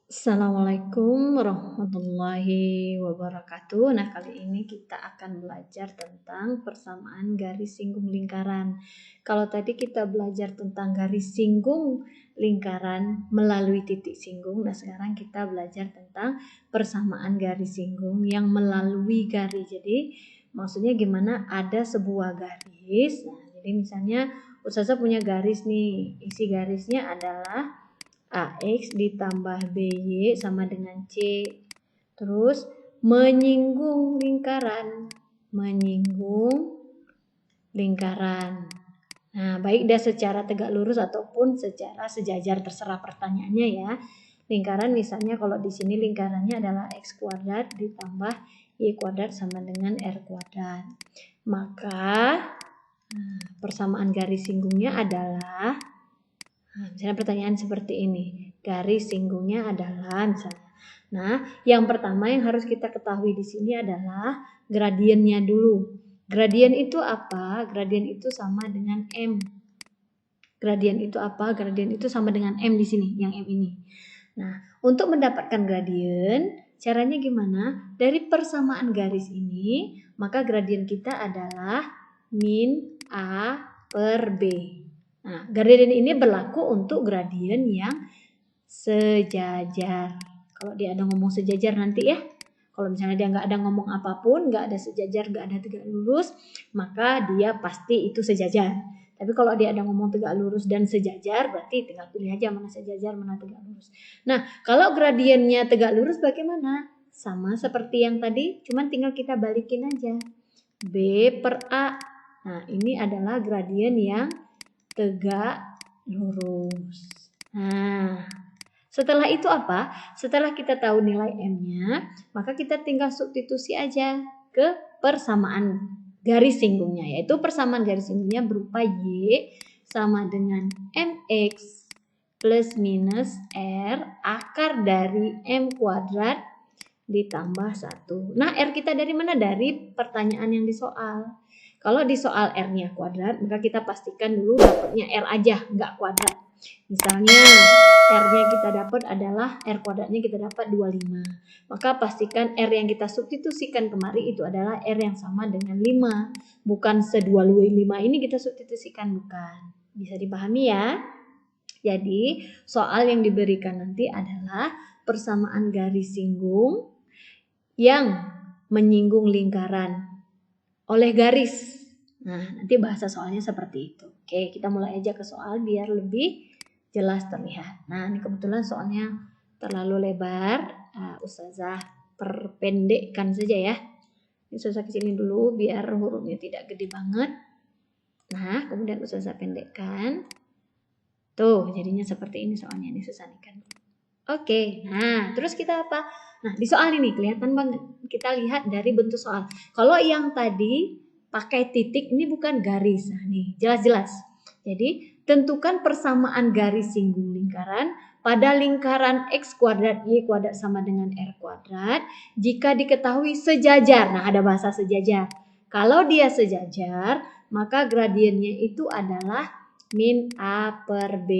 Assalamualaikum warahmatullahi wabarakatuh. Nah, kali ini kita akan belajar tentang persamaan garis singgung lingkaran. Kalau tadi kita belajar tentang garis singgung lingkaran melalui titik singgung, nah sekarang kita belajar tentang persamaan garis singgung yang melalui garis. Jadi, maksudnya gimana? Ada sebuah garis. Nah, jadi misalnya Ustazah punya garis nih. Isi garisnya adalah AX ditambah BY sama dengan C. Terus menyinggung lingkaran. Nah, baik dia secara tegak lurus ataupun secara sejajar, terserah pertanyaannya ya. Lingkaran misalnya kalau di sini lingkarannya adalah X kuadrat ditambah Y kuadrat sama dengan R kuadrat. Maka persamaan garis singgungnya adalah, misalnya pertanyaan seperti ini, garis singgungnya adalah misalnya. Nah, yang pertama yang harus kita ketahui di sini adalah gradiennya dulu. Gradien itu apa? Gradien itu sama dengan M. Gradien itu apa? Gradien itu sama dengan M di sini, yang M ini. Nah, untuk mendapatkan gradien, caranya gimana? Dari persamaan garis ini, maka gradien kita adalah min A per B. Nah, gradien ini berlaku untuk gradien yang sejajar. Kalau dia ada ngomong sejajar nanti ya. Kalau misalnya dia nggak ada ngomong apapun, nggak ada sejajar, nggak ada tegak lurus, maka dia pasti itu sejajar. Tapi kalau dia ada ngomong tegak lurus dan sejajar, berarti tinggal pilih aja mana sejajar, mana tegak lurus. Nah, kalau gradiennya tegak lurus bagaimana? Sama seperti yang tadi, cuman tinggal kita balikin aja. B per A. Nah, ini adalah gradien yang tegak lurus. Nah, setelah itu apa? Setelah kita tahu nilai M-nya, maka kita tinggal substitusi aja ke persamaan garis singgungnya, yaitu persamaan garis singgungnya berupa Y sama dengan MX plus minus R akar dari M kuadrat ditambah 1. Nah, R kita dari mana? Dari pertanyaan yang di soal. Kalau di soal R-nya kuadrat, maka kita pastikan dulu dapatnya R aja, nggak kuadrat. Misalnya R-nya kita dapat adalah R kuadratnya kita dapat 25. Maka pastikan R yang kita substitusikan kemari itu adalah R yang sama dengan 5. Bukan se-25 ini kita substitusikan, bukan. Bisa dipahami ya? Jadi soal yang diberikan nanti adalah persamaan garis singgung yang menyinggung lingkaran oleh garis. Nah, nanti bahasa soalnya seperti itu. Oke, kita mulai aja ke soal biar lebih jelas terlihat. Nah, ini kebetulan soalnya terlalu lebar. Ustazah perpendekkan saja ya. Ini Ustazah kesini dulu biar hurufnya tidak gede banget. Nah, kemudian Ustazah pendekkan. Tuh, jadinya seperti ini soalnya. Ini Ustazah sanikan. Oke, nah terus kita apa? Nah, di soal ini kelihatan banget. Kita lihat dari bentuk soal. Kalau yang tadi pakai titik, ini bukan garis. Nah, nih jelas-jelas. Jadi, tentukan persamaan garis singgung lingkaran pada lingkaran X kuadrat Y kuadrat sama dengan R kuadrat jika diketahui sejajar. Nah, ada bahasa sejajar. Kalau dia sejajar, maka gradiennya itu adalah min A per B.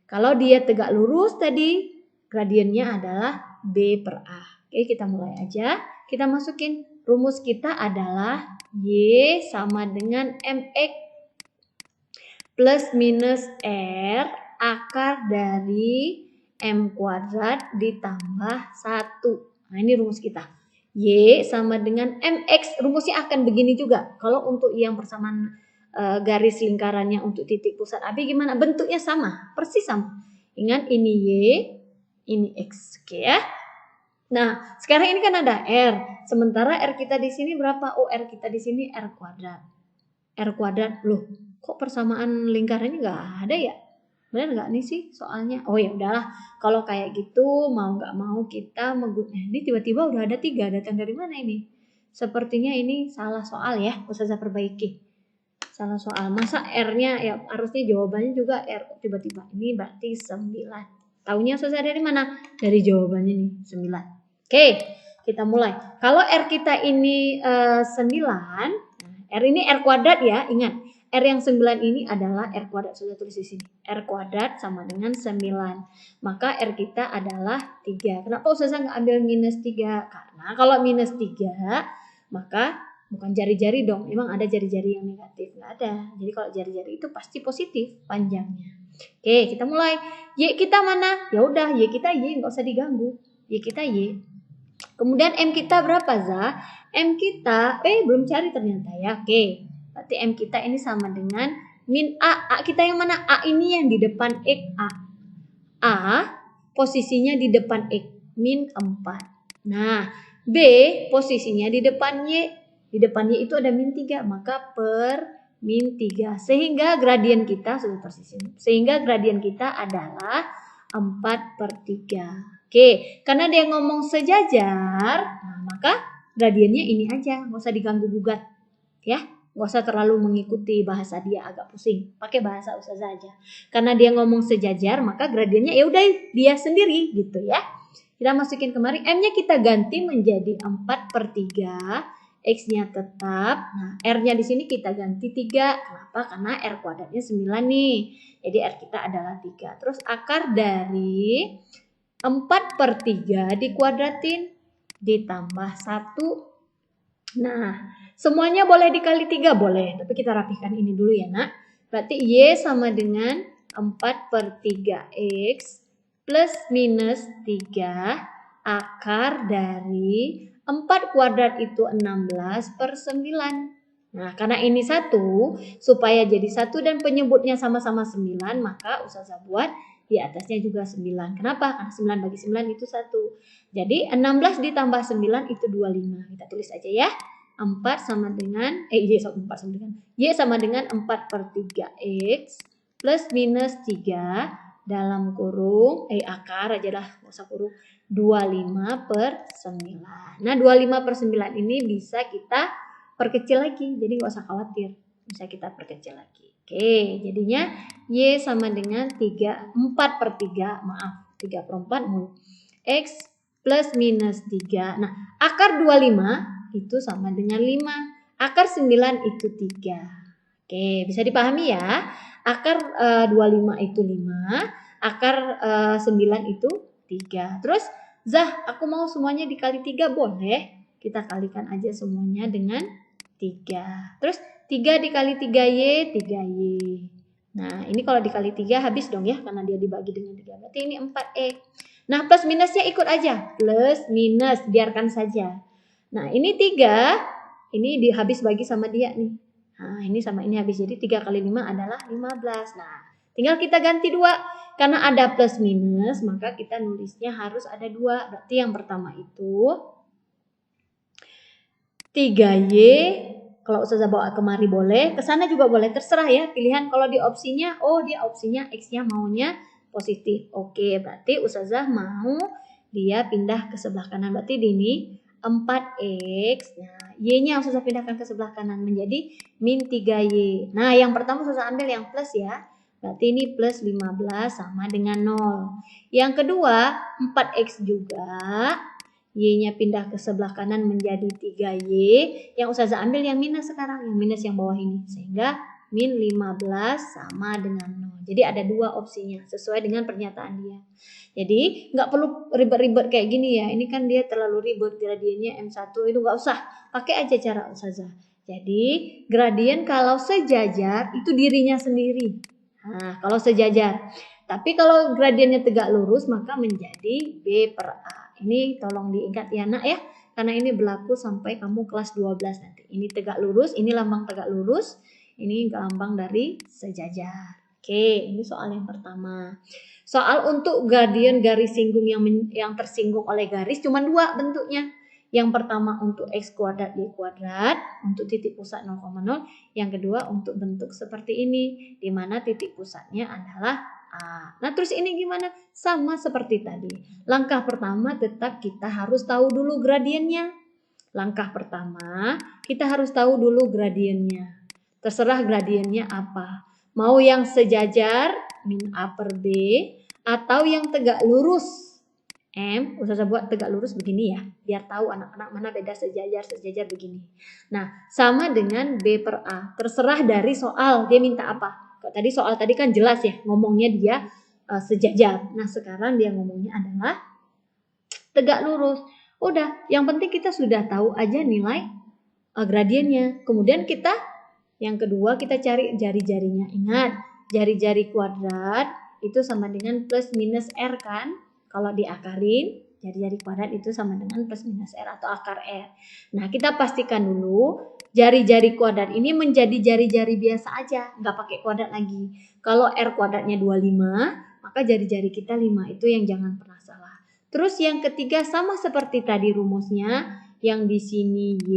Kalau dia tegak lurus tadi, gradiennya adalah B per A. Oke, kita mulai aja. Kita masukin rumus kita adalah Y sama dengan MX plus minus R akar dari M kuadrat ditambah 1. Nah, ini rumus kita. Y sama dengan MX. Rumusnya akan begini juga. Kalau untuk yang persamaan garis lingkarannya untuk titik pusat AB gimana? Bentuknya sama, persis sama. Ingat ini Y, ini X, oke ya. Nah, sekarang ini kan ada R. Sementara R kita di sini berapa? Oh, R kita di sini R kuadrat. R kuadrat, loh, kok persamaan lingkarannya nggak ada ya? Benar nggak nih sih soalnya? Oh ya udahlah, kalau kayak gitu mau nggak mau kita menggunakan. Ini tiba-tiba udah ada 3, datang dari mana ini? Sepertinya ini salah soal ya, Ustazah perbaiki. Salah soal. Masa R-nya ya harusnya jawabannya juga R, tiba-tiba ini berarti 9. Taunya Ustazah dari mana? Dari jawabannya nih, 9. Oke, kita mulai. Kalau R kita ini 9, R ini R kuadrat ya, ingat. R yang 9 ini adalah R kuadrat. Sudah tulis di sini. R kuadrat sama dengan 9. Maka R kita adalah 3. Kenapa Ustazah nggak ambil minus 3? Karena kalau minus 3, maka bukan jari-jari dong. Emang ada jari-jari yang negatif? Nggak ada. Jadi kalau jari-jari itu pasti positif panjangnya. Oke, kita mulai. Y kita mana? Ya udah, Y kita Y, nggak usah diganggu. Y kita Y. Kemudian M kita berapa, Za? M kita, belum cari ternyata ya. Oke. Berarti M kita ini sama dengan min A. A kita yang mana? A ini yang di depan X. A posisinya di depan X. Min 4. Nah, B posisinya di depan Y. Di depan Y itu ada min 3. Maka per min 3. Sehingga gradien kita, sudah tersisi. Sehingga gradien kita adalah 4/3. Oke, karena dia ngomong sejajar, nah maka gradiennya ini aja. Nggak usah diganggu gugat. Ya. Gak usah terlalu mengikuti bahasa dia, agak pusing. Pakai bahasa Ustazah aja. Karena dia ngomong sejajar, maka gradiennya ya udah dia sendiri gitu ya. Kita masukin kemari. M-nya kita ganti menjadi 4/3. X-nya tetap. Nah, R-nya di sini kita ganti 3. Kenapa? Karena R kuadratnya 9 nih. Jadi R kita adalah 3. Terus akar dari 4/3 dikuadratin ditambah 1. Nah, semuanya boleh dikali 3? Boleh, tapi kita rapihkan ini dulu ya nak. Berarti Y sama dengan 4/3 X plus minus 3 akar dari 4 kuadrat itu 16/9. Nah, karena ini 1, supaya jadi 1 dan penyebutnya sama-sama 9, maka Ustazah buat di atasnya juga 9. Kenapa? Karena 9 bagi 9 itu 1. Jadi 16 ditambah 9 itu 25. Kita tulis aja ya. 4 sama dengan Y sama dengan 4/3 X plus minus 3 dalam kurung akar aja lah, nggak usah kurung, 25/9. Nah, 25/9 ini bisa kita perkecil lagi. Jadi nggak usah khawatir. Bisa kita perkecil lagi. Oke, jadinya Y sama dengan 3/4 X plus minus 3. Nah, akar 25 itu sama dengan 5. Akar 9 itu 3. Oke, bisa dipahami ya. Akar 25 itu 5. Akar 9 itu 3. Terus, Zah, aku mau semuanya dikali 3, boleh? Kita kalikan aja semuanya dengan 3. Terus, 3 dikali 3Y, 3Y. Nah, ini kalau dikali 3 habis dong ya, karena dia dibagi dengan 3. Berarti ini 4X. Nah, plus minusnya ikut aja. Plus minus, biarkan saja. Nah, ini 3. Ini habis bagi sama dia nih. Nah, ini sama ini habis. Jadi 3 kali 5 adalah 15. Nah, tinggal kita ganti 2. Karena ada plus minus, maka kita nulisnya harus ada 2. Berarti yang pertama itu 3Y. Kalau Ustazah bawa kemari boleh, ke sana juga boleh, terserah ya pilihan. Kalau di opsinya, dia opsinya X-nya maunya positif. Oke, berarti Ustazah mau dia pindah ke sebelah kanan. Berarti di ini 4X. Nah, Y-nya Ustazah pindahkan ke sebelah kanan menjadi min 3Y. Nah, yang pertama Ustazah ambil yang plus ya. Berarti ini plus 15 sama dengan 0. Yang kedua, 4X juga. Y-nya pindah ke sebelah kanan menjadi 3Y. Yang Ustazah ambil yang minus sekarang. Yang minus yang bawah ini. Sehingga min 15 sama dengan 0. Jadi ada 2 opsinya. Sesuai dengan pernyataan dia. Jadi nggak perlu ribet-ribet kayak gini ya. Ini kan dia terlalu ribet. Gradiennya M1 itu nggak usah. Pakai aja cara Ustazah. Jadi gradien kalau sejajar itu dirinya sendiri. Nah, kalau sejajar. Tapi kalau gradiennya tegak lurus maka menjadi B/A. Ini tolong diingat ya nak ya. Karena ini berlaku sampai kamu kelas 12 nanti. Ini tegak lurus, ini lambang tegak lurus. Ini lambang dari sejajar. Oke, ini soal yang pertama. Soal untuk gradien garis singgung yang tersinggung oleh garis cuma 2 bentuknya. Yang pertama untuk X kuadrat Y kuadrat. Untuk titik pusat 0,0. Yang kedua untuk bentuk seperti ini. Di mana titik pusatnya adalah A. Nah, terus ini gimana? Sama seperti tadi. Langkah pertama tetap kita harus tahu dulu gradiennya. Langkah pertama kita harus tahu dulu gradiennya. Terserah gradiennya apa. Mau yang sejajar min A per B atau yang tegak lurus M, Ustazah buat tegak lurus begini ya, biar tahu anak-anak mana beda sejajar begini. Nah, sama dengan B per A, terserah dari soal dia minta apa. Kok tadi soal tadi kan jelas ya, ngomongnya dia sejajar. Nah, sekarang dia ngomongnya adalah tegak lurus. Udah, yang penting kita sudah tahu aja nilai gradiennya. Kemudian kita yang kedua kita cari jari-jarinya. Ingat, jari-jari kuadrat itu sama dengan plus minus R kan? Kalau diakarin, jari-jari kuadrat itu sama dengan plus minus R atau akar R. Nah, kita pastikan dulu jari-jari kuadrat ini menjadi jari-jari biasa aja, nggak pakai kuadrat lagi. Kalau R kuadratnya 25, maka jari-jari kita 5, itu yang jangan pernah salah. Terus yang ketiga sama seperti tadi rumusnya, yang di sini Y,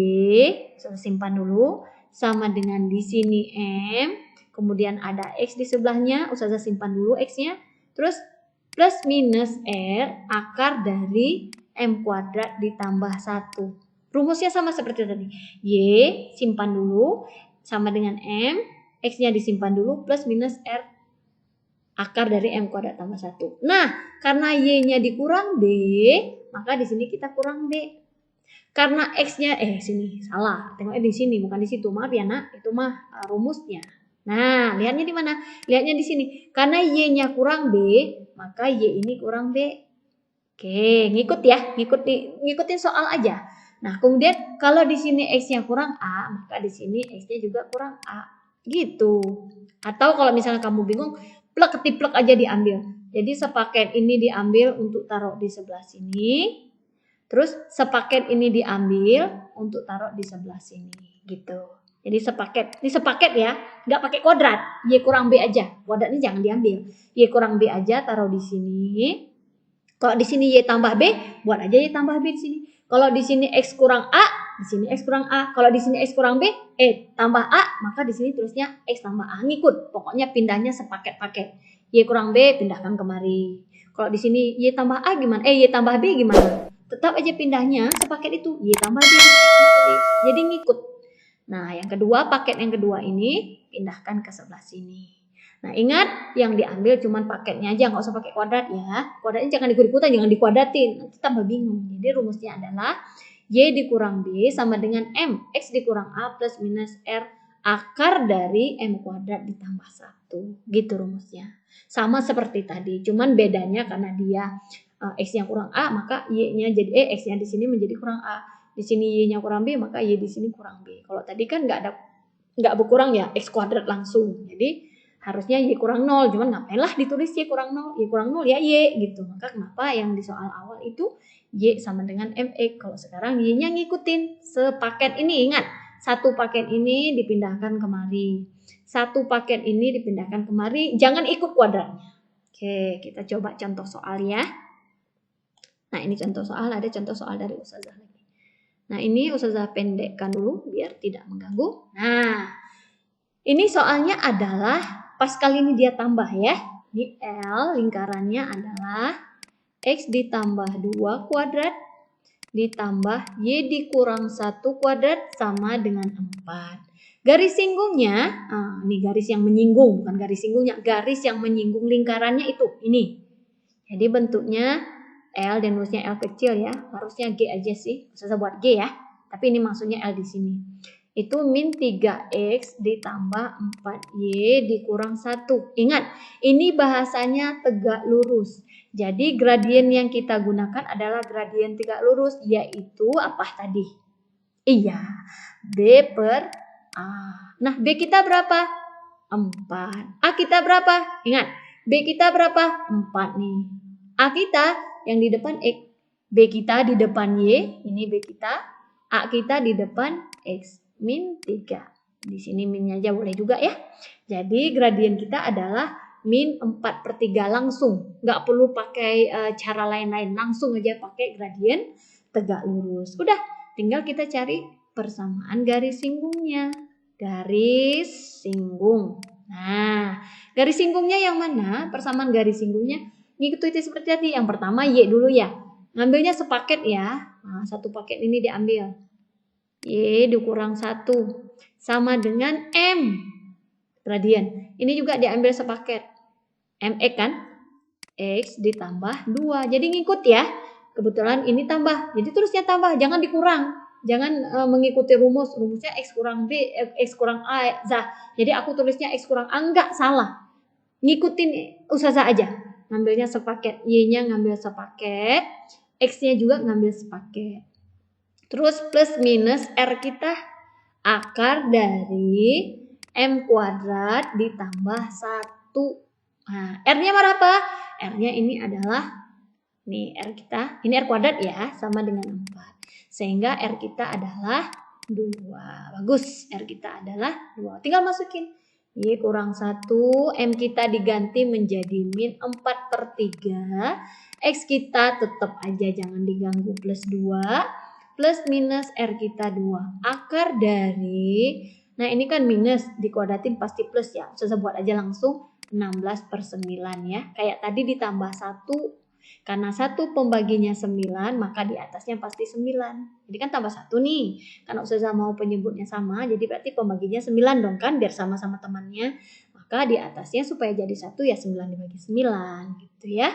saya simpan dulu, sama dengan di sini M, kemudian ada X di sebelahnya, Ustazah simpan dulu X-nya, terus plus minus R akar dari M kuadrat ditambah 1. Rumusnya sama seperti tadi. Y simpan dulu sama dengan M, X-nya disimpan dulu plus minus R akar dari M kuadrat tambah 1. Nah, karena Y-nya dikurang B, maka di sini kita kurang B. Karena X-nya, sini salah. Tengoknya di sini, bukan di situ. Maaf ya nak, itu mah rumusnya. Nah, lihatnya di mana? Lihatnya di sini. Karena Y-nya kurang B, maka Y ini kurang B. Oke, ngikut ya, ngikutin soal aja. Nah, kemudian kalau di sini X-nya kurang A, maka di sini X-nya juga kurang A. Gitu. Atau kalau misalnya kamu bingung, plek aja diambil. Jadi sepaket ini diambil untuk taruh di sebelah sini. Terus sepaket ini diambil untuk taruh di sebelah sini. Gitu. Jadi sepaket, ini sepaket ya, nggak pakai kuadrat. Y kurang B aja, kuadratnya jangan diambil. Y kurang B aja taruh di sini. Kalau di sini Y tambah B, buat aja Y tambah B di sini. Kalau di sini X kurang A, di sini X kurang A. Kalau di sini X kurang B, tambah A, maka di sini tulisnya X tambah A. Ngikut, pokoknya pindahnya sepaket-paket. Y kurang B, pindahkan kemari. Kalau di sini Y tambah A gimana? Y tambah B gimana? Tetap aja pindahnya sepaket itu. Y tambah B. Jadi ngikut. Nah, yang kedua, paket yang kedua ini pindahkan ke sebelah sini. Nah, ingat yang diambil cuma paketnya aja, nggak usah pakai kuadrat ya. Kuadratnya jangan ikut-ikutan, jangan dikuadratin, nanti tambah bingung. Jadi rumusnya adalah Y dikurang B sama dengan M, X dikurang A plus minus R akar dari M kuadrat ditambah 1. Gitu rumusnya. Sama seperti tadi, cuman bedanya karena dia X-nya kurang A, maka Y-nya jadi X-nya di sini menjadi kurang A. Di sini Y-nya kurang B, maka Y di sini kurang B. Kalau tadi kan nggak berkurang ya, X kuadrat langsung. Jadi harusnya Y kurang 0, cuman ngapain lah ditulis Y kurang 0, Y kurang 0 ya Y gitu. Maka kenapa yang di soal awal itu Y sama dengan MX. Kalau sekarang Y-nya ngikutin sepaket ini, ingat. Satu paket ini dipindahkan kemari. Satu paket ini dipindahkan kemari, jangan ikut kuadratnya. Oke, kita coba contoh soal ya. Nah, ini contoh soal, ada contoh soal dari Ustazah lagi. Nah, ini Ustazah pendekkan dulu biar tidak mengganggu. Nah, ini soalnya adalah pas kali ini dia tambah ya. Ini L lingkarannya adalah X ditambah 2 kuadrat ditambah Y dikurang 1 kuadrat sama dengan 4. Garis singgungnya, ini garis yang menyinggung, bukan garis singgungnya, garis yang menyinggung lingkarannya itu, ini. Jadi bentuknya L dan nulisnya L kecil ya, harusnya G aja sih, Ustazah buat G ya, tapi ini maksudnya L di sini. Itu min 3X ditambah 4Y dikurang 1. Ingat, ini bahasanya tegak lurus. Jadi gradien yang kita gunakan adalah gradien tegak lurus, yaitu apa tadi? Iya, B per A. Nah, B kita berapa? 4. A kita berapa? Ingat, B kita berapa? 4 nih. A kita yang di depan X, B kita di depan Y, ini B kita, A kita di depan X, min 3. Di sini minnya aja boleh juga ya. Jadi gradien kita adalah min 4/3 langsung. Nggak perlu pakai cara lain-lain, langsung aja pakai gradien tegak lurus. Udah, tinggal kita cari persamaan garis singgungnya. Garis singgung. Nah, garis singgungnya yang mana? Persamaan garis singgungnya ngikutin seperti tadi. Yang pertama Y dulu ya. Ngambilnya sepaket ya. Nah, satu paket ini diambil. Y dikurang 1 sama dengan M gradien. Ini juga diambil sepaket. MX kan? X ditambah 2. Jadi ngikut ya. Kebetulan ini tambah. Jadi terusnya tambah, jangan dikurang. Jangan mengikuti rumus. Rumusnya X kurang B, X kurang A, Z. Jadi aku tulisnya X kurang A, enggak salah. Ngikutin Ustazah aja. Ngambilnya sepaket. Y-nya ngambil sepaket. X-nya juga ngambil sepaket. Terus plus minus R kita akar dari M kuadrat ditambah 1. Nah, R-nya berapa? R-nya ini adalah, nih R kita, ini R kuadrat ya, sama dengan 4. Sehingga R kita adalah 2. Bagus, R kita adalah 2. Tinggal masukin. Y kurang 1, M kita diganti menjadi min 4/3. X kita tetap aja jangan diganggu plus 2. Plus minus R kita 2. Akar dari, nah ini kan minus, dikuadratin pasti plus ya. Saya buat aja langsung 16/9 ya. Kayak tadi ditambah 1. Karena 1 pembaginya 9, maka di atasnya pasti 9. Jadi kan tambah 1 nih. Karena Ustazah mau penyebutnya sama, jadi berarti pembaginya 9 dong kan, biar sama-sama temannya. Maka di atasnya supaya jadi 1 ya 9 dibagi 9 gitu ya.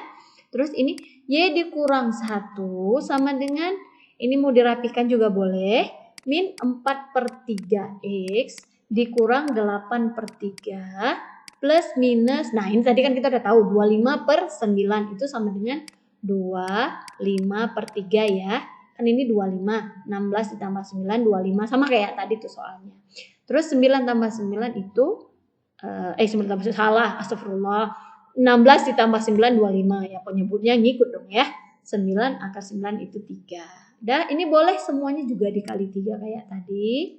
Terus ini Y dikurang 1 sama dengan, ini mau dirapikan juga boleh, min 4/3 X dikurang 8/3 plus minus, nah ini tadi kan kita udah tahu 25/9 itu sama dengan 25/3 ya. Kan ini 25, 16 ditambah 9, 25, sama kayak tadi tuh soalnya. Terus 9 tambah 9 itu, 9 tambah 9, salah, astagfirullah. 16 ditambah 9, 25 ya, penyebutnya ngikut dong ya. 9 akar 9 itu 3. Dah, ini boleh semuanya juga dikali 3 kayak tadi.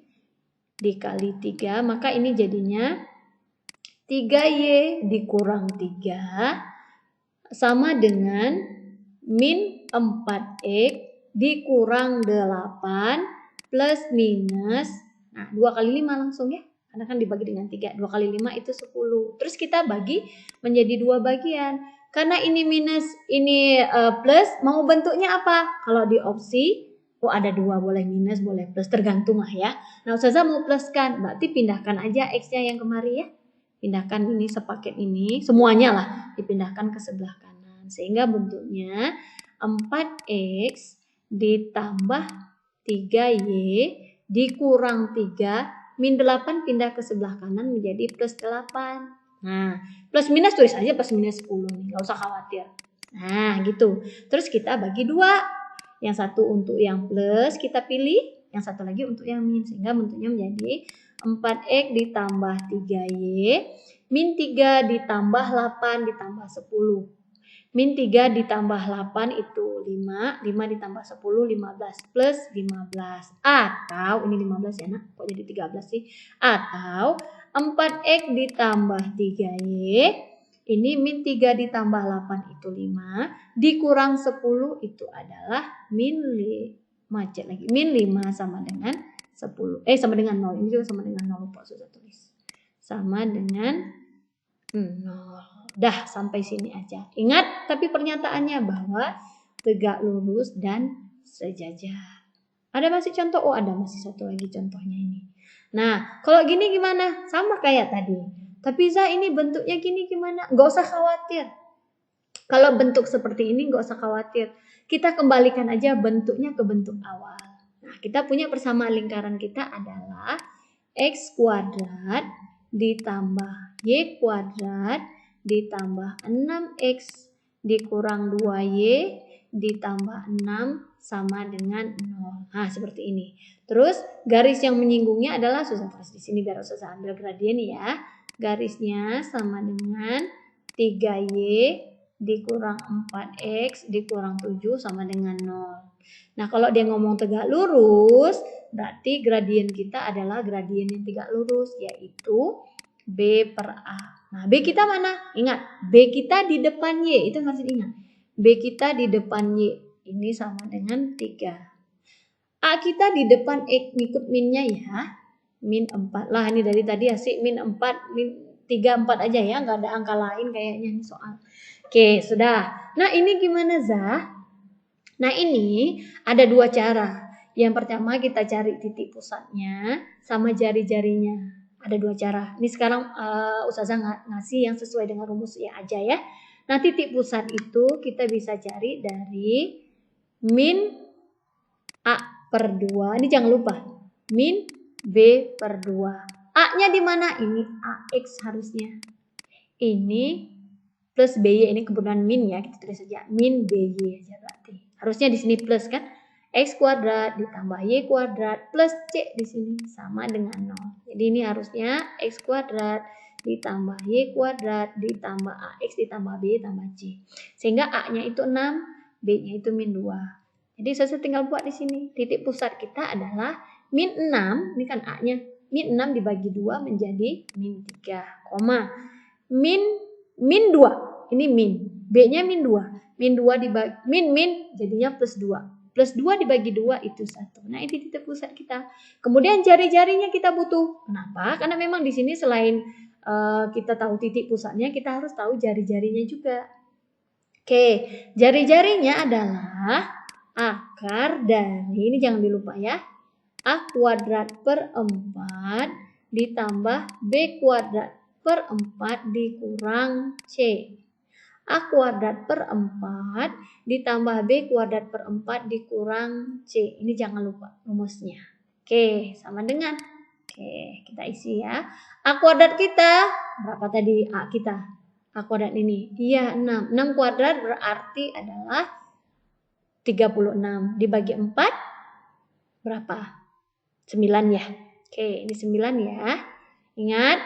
Dikali 3, maka ini jadinya 3Y dikurang 3 sama dengan min 4X dikurang 8 plus minus, nah 2 kali 5 langsung ya. Karena kan dibagi dengan 3, 2 kali 5 itu 10. Terus kita bagi menjadi 2 bagian. Karena ini minus, ini plus, mau bentuknya apa? Kalau di opsi, ada 2, boleh minus, boleh plus, tergantung lah ya. Nah Ustazah mau pluskan, berarti pindahkan aja X-nya yang kemari ya. Pindahkan ini sepaket ini, semuanya lah dipindahkan ke sebelah kanan. Sehingga bentuknya 4X ditambah 3Y dikurang 3 min 8 pindah ke sebelah kanan menjadi plus 8. Nah, plus minus tulis aja plus minus 10 nih, gak usah khawatir. Nah, gitu. Terus kita bagi 2. Yang satu untuk yang plus kita pilih, yang satu lagi untuk yang min. Sehingga bentuknya menjadi 4X ditambah 3Y min 3 ditambah 8 ditambah 10. Min 3 ditambah 8 itu 5. 5 ditambah 10, 15 plus 15. Atau, ini 15 ya nak, kok jadi 13 sih? Atau 4X ditambah 3Y, ini min 3 ditambah 8 itu 5. Dikurang 10 itu adalah min 5. Macet lagi. Min 5 sama dengan 10. Sama dengan 0. Ini juga sama dengan 0. Lupa sudah tulis. Sama dengan 0. Dah, sampai sini aja. Ingat tapi pernyataannya bahwa tegak lurus dan sejajar. Ada masih contoh? Oh, ada masih satu lagi contohnya ini. Nah, kalau gini gimana? Sama kayak tadi. Tapi Za, ini bentuknya gini gimana? Gak usah khawatir. Kalau bentuk seperti ini gak usah khawatir. Kita kembalikan aja bentuknya ke bentuk awal. Nah, kita punya persamaan lingkaran kita adalah X kuadrat ditambah Y kuadrat ditambah 6X dikurang 2Y ditambah 6 sama dengan 0. Nah, seperti ini. Terus garis yang menyinggungnya adalah, susah tulis di sini biar Ustazah ambil gradien ya. Garisnya sama dengan 3Y dikurang 4X dikurang 7 sama dengan 0. Nah, kalau dia ngomong tegak lurus, berarti gradien kita adalah gradien yang tegak lurus, yaitu B per A. Nah, B kita mana? Ingat, B kita di depan Y. Itu harus diingat. B kita di depan Y. Ini sama dengan 3. A kita di depan X, ngikut minnya ya. Min 4. Lah, ini dari tadi asik min 4, min 3, 4 aja ya. Nggak ada angka lain kayaknya ini soal. Oke, sudah. Nah, ini gimana, Zah? Nah, ini ada 2 cara. Yang pertama kita cari titik pusatnya sama jari-jarinya. Ada 2 cara. Ini sekarang Ustazah ngasih yang sesuai dengan rumus ya aja ya. Nah, titik pusat itu kita bisa cari dari min A per 2. Ini jangan lupa. Min B per 2. A-nya di mana? Ini AX harusnya. Ini plus BY. Ini kebetulan min ya. Kita tulis saja. Min BY aja berarti. Harusnya di sini plus kan. X kuadrat ditambah Y kuadrat plus C di sini sama dengan 0. Jadi ini harusnya X kuadrat ditambah Y kuadrat ditambah AX ditambah B tambah C. Sehingga A-nya itu 6, B-nya itu min 2. Jadi saya tinggal buat di sini. Titik pusat kita adalah min 6, ini kan A-nya. Min 6 dibagi 2 menjadi min 3, koma. Min 2, ini min. B-nya min 2. Min 2 dibagi, min jadinya plus 2. Plus 2 dibagi 2 itu 1. Nah, ini titik pusat kita. Kemudian jari-jarinya kita butuh. Kenapa? Karena memang di sini selain kita tahu titik pusatnya, kita harus tahu jari-jarinya juga. Oke, jari-jarinya adalah akar dari, ini jangan dilupa ya, A kuadrat per 4 ditambah B kuadrat per 4 dikurang C. A kuadrat per 4 ditambah B kuadrat per 4 dikurang C. Ini jangan lupa rumusnya. Oke, sama dengan. Oke, kita isi ya. A kuadrat kita, berapa tadi A kita? A kuadrat ini. Iya, 6. 6 kuadrat berarti adalah 36. Dibagi 4, berapa? 9 ya. Oke, ini 9 ya. Ingat,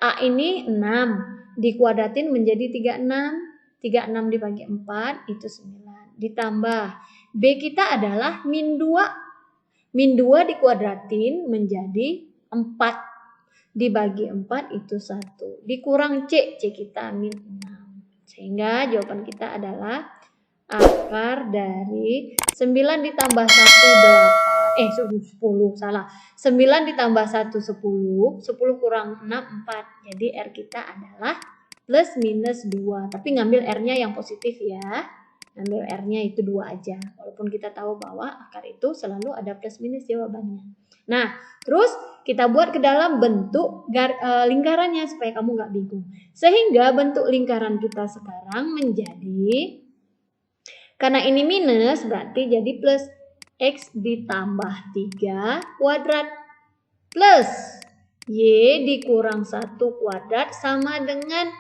A ini 6. Dikuadratin menjadi 36. 36 dibagi 4 itu 9. Ditambah B kita adalah min 2. Min 2 dikuadratin menjadi 4. Dibagi 4 itu 1. Dikurang C. C kita min 6. Sehingga jawaban kita adalah akar dari 9 ditambah 1 10. Salah. 9 ditambah 1 10. 10 kurang 6 4. Jadi R kita adalah plus minus 2. Tapi ngambil R-nya yang positif ya. Ngambil R-nya itu 2 aja. Walaupun kita tahu bahwa akar itu selalu ada plus minus jawabannya. Nah, terus kita buat ke dalam bentuk lingkarannya supaya kamu nggak bingung. Sehingga bentuk lingkaran kita sekarang menjadi, karena ini minus berarti jadi plus X ditambah 3 kuadrat plus Y dikurang 1 kuadrat sama dengan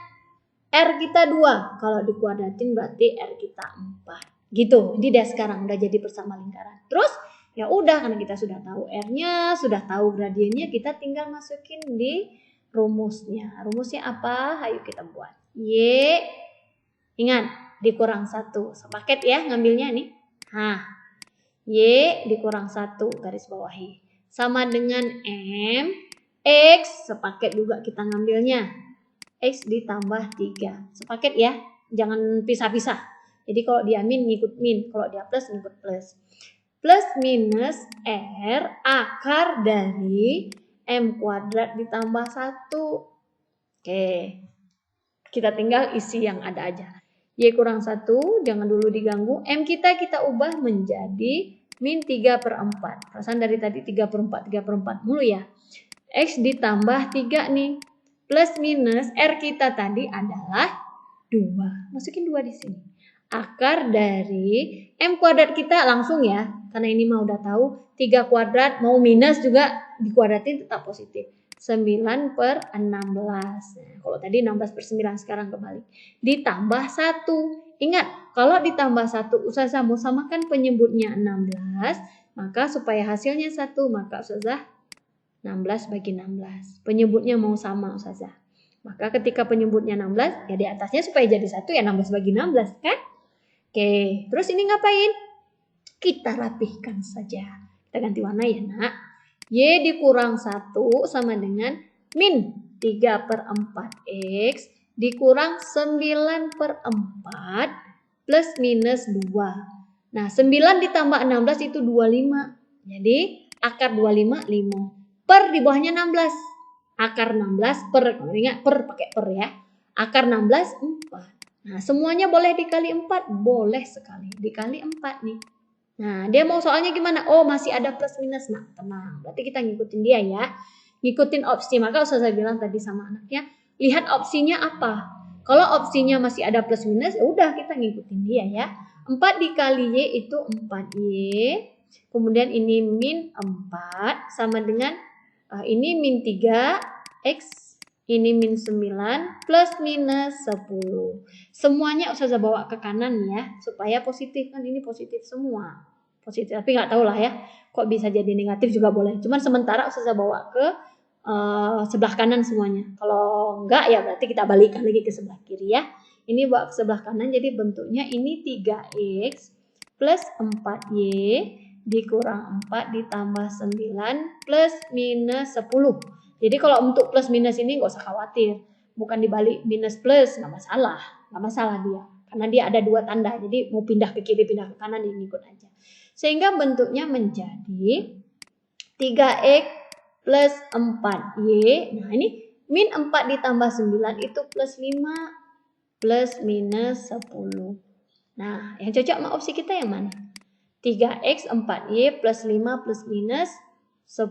R kita 2. Kalau dikuadratin berarti R kita 4. Gitu. Jadi dia sekarang udah jadi bersama lingkaran. Terus ya udah, karena kita sudah tahu R-nya, sudah tahu gradiennya, kita tinggal masukin di rumusnya. Rumusnya apa? Ayo kita buat. Y, ingat, dikurang 1. Sepaket ya ngambilnya nih. Nah, Y dikurang 1 garis bawahi. Sama dengan M, X, sepaket juga kita ngambilnya. X ditambah 3. Sepaket ya. Jangan pisah-pisah. Jadi kalau dia min ngikut min. Kalau dia plus ngikut plus. Plus minus R akar dari M kuadrat ditambah 1. Oke. Kita tinggal isi yang ada aja. Y kurang 1. Jangan dulu diganggu. M kita ubah menjadi min 3 per 4. Perasaan dari tadi 3 per 4. 3 per 4 mulu ya. X ditambah 3 nih. Plus minus R kita tadi adalah 2. Masukin 2 di sini. Akar dari M kuadrat kita langsung ya. Karena ini mah udah tahu. 3 kuadrat mau minus juga dikuadratin tetap positif. 9 per 16. Nah, kalau tadi 16 per 9 sekarang kebalik. Ditambah 1. Ingat, kalau ditambah 1 Ustazah mau samakan penyebutnya 16. Maka supaya hasilnya 1 maka Ustazah 16 bagi 16. Penyebutnya mau sama Ustazah. Maka ketika penyebutnya 16, ya di atasnya supaya jadi 1 ya 16 bagi 16 kan? Oke, terus ini ngapain? Kita rapihkan saja. Kita ganti warna ya nak. Y dikurang 1 sama dengan min 3 per 4X dikurang 9 per 4 plus minus 2. Nah 9 ditambah 16 itu 25. Jadi akar 25, 5. Per di bawahnya 16. Akar 16 per, ingat per pakai per ya. Akar 16, 4. Nah semuanya boleh dikali 4? Boleh sekali. Dikali 4 nih. Nah dia mau soalnya gimana? Oh masih ada plus minus. Nah tenang. Berarti kita ngikutin dia ya. Ngikutin opsi. Maka Ustazah bilang tadi sama anaknya. Lihat opsinya apa. Kalau opsinya masih ada plus minus, ya udah kita ngikutin dia ya. 4 dikali Y itu 4Y. Kemudian ini min 4 sama dengan ini min 3 X, ini min 9 plus minus 10. Semuanya Ustazah bawa ke kanan ya, supaya positif, kan ini positif semua. Positif, tapi nggak tahu lah ya, kok bisa jadi negatif juga boleh. Cuman sementara Ustazah bawa ke sebelah kanan semuanya. Kalau enggak ya berarti kita balikkan lagi ke sebelah kiri ya. Ini bawa ke sebelah kanan, jadi bentuknya ini 3X plus 4Y dikurang 4 ditambah 9 plus minus 10. Jadi kalau untuk plus minus ini nggak usah khawatir, bukan dibalik minus plus, nggak masalah dia, karena dia ada 2 tanda, jadi mau pindah ke kiri pindah ke kanan ini ikut aja. Sehingga bentuknya menjadi 3X plus 4Y. Nah ini min 4 ditambah 9 itu plus 5 plus minus 10. Nah yang cocok sama opsi kita yang mana? 3X 4Y plus 5 plus minus 10.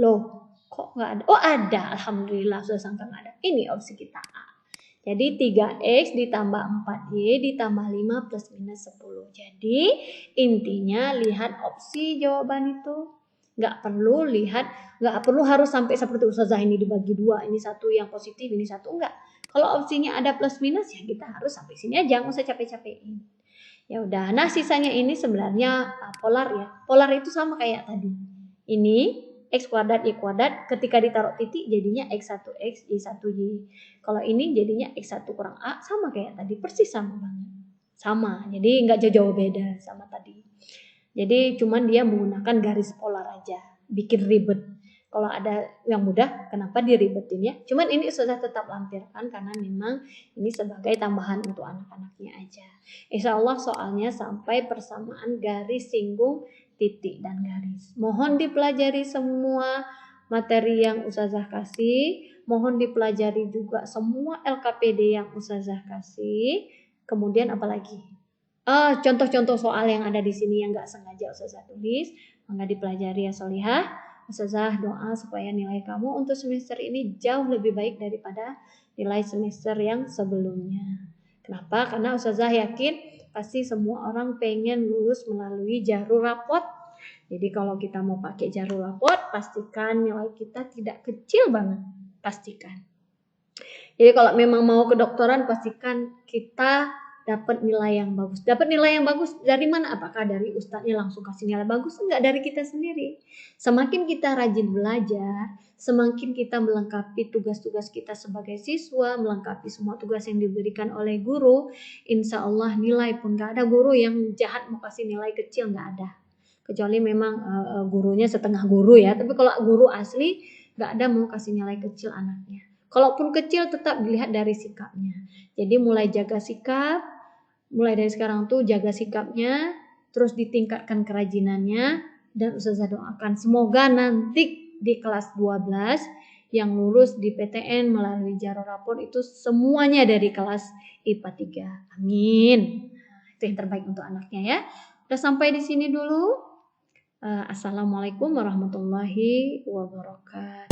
Loh, kok nggak ada? Oh ada, alhamdulillah sudah sangka nggak ada. Ini opsi kita A. Jadi 3X ditambah 4Y ditambah 5 plus minus 10. Jadi intinya lihat opsi jawaban itu. Nggak perlu harus sampai seperti Ustazah ini dibagi 2. Ini satu yang positif, ini satu enggak. Kalau opsinya ada plus minus ya kita harus sampai sini aja, nggak usah capek-capekin. Ya udah, nah sisanya ini sebenarnya polar ya. Polar itu sama kayak tadi. Ini X kuadrat Y kuadrat, ketika ditaruh titik jadinya X1X Y1Y. Kalau ini jadinya X1 kurang A, sama kayak tadi, persis sama banget. Sama, jadi nggak jauh-jauh beda sama tadi. Jadi cuman dia menggunakan garis polar aja, bikin ribet. Kalau ada yang mudah, kenapa diribetin ya? Cuman ini sudah tetap lampirkan karena memang ini sebagai tambahan untuk anak-anaknya aja. Insya Allah soalnya sampai persamaan garis singgung titik dan garis. Mohon dipelajari semua materi yang Ustazah kasih. Mohon dipelajari juga semua LKPD yang Ustazah kasih. Kemudian apalagi? Contoh-contoh soal yang ada di sini yang nggak sengaja Ustazah tulis. Maka dipelajari ya Solihah. Ustazah doa supaya nilai kamu untuk semester ini jauh lebih baik daripada nilai semester yang sebelumnya. Kenapa? Karena Ustazah yakin pasti semua orang pengen lulus melalui jalur rapot. Jadi kalau kita mau pakai jalur rapot, pastikan nilai kita tidak kecil banget. Pastikan. Jadi kalau memang mau kedokteran, pastikan kita dapat nilai yang bagus. Dapat nilai yang bagus dari mana? Apakah dari ustadznya langsung kasih nilai bagus? Enggak, dari kita sendiri. Semakin kita rajin belajar, semakin kita melengkapi tugas-tugas kita sebagai siswa, melengkapi semua tugas yang diberikan oleh guru, insya Allah nilai pun gak ada guru yang jahat mau kasih nilai kecil, gak ada. Kecuali memang gurunya setengah guru ya. Tapi kalau guru asli gak ada mau kasih nilai kecil anaknya. Kalaupun kecil tetap dilihat dari sikapnya. Jadi mulai jaga sikap, mulai dari sekarang tuh jaga sikapnya, terus ditingkatkan kerajinannya, dan Ustazah doakan semoga nanti di kelas 12 yang lulus di PTN melalui jalur rapor itu semuanya dari kelas IPA 3. Amin. Itu yang terbaik untuk anaknya ya. Udah sampai di sini dulu. Assalamualaikum warahmatullahi wabarakatuh.